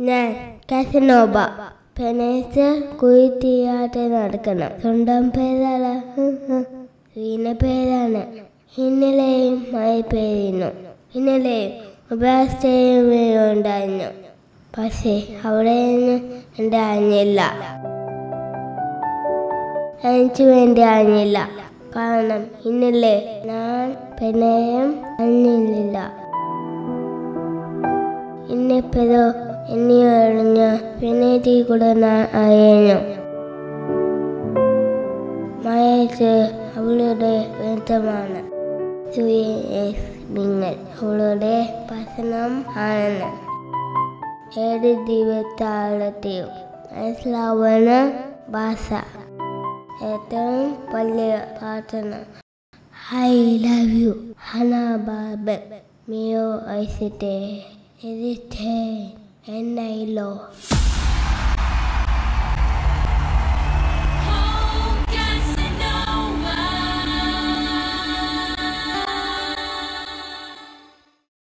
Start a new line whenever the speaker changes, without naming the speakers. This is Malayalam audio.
ഞാൻ കാസനോബ. പെനേസ് കുഴിത്തിയാട്ട് നടക്കണം. സ്വന്തം പേരാണ്, വീണ പേരാണ്. ഇന്നലെയും മഴ പെയ്യുന്നു. ഇന്നലെയും ഉണ്ടായിരുന്നു. പക്ഷേ അവിടെ നിന്ന് എൻ്റെ അറിഞ്ഞില്ല. എനിക്ക് വേണ്ടി അറിഞ്ഞില്ല. കാരണം ഇന്നലെ ഞാൻ പെനയും അറിഞ്ഞില്ല. ഇന്നിപ്പോഴോ എന്നെ അറിഞ്ഞ പെനേറ്റി കൂടെ ഞാൻ അറിയുന്നു. മഴയ്ക്ക് അവളുടെ ബന്ധമാണ്. നിങ്ങൾ അവളുടെ ഭക്ഷണം ആണ്. ഏത് ജീവിതത്തിലും മനസ്സിലാവുന്ന ഭാഷ. ഏറ്റവും വലിയ പ്രാർത്ഥന. I love you, Hana Babel. Mio I sit and I love.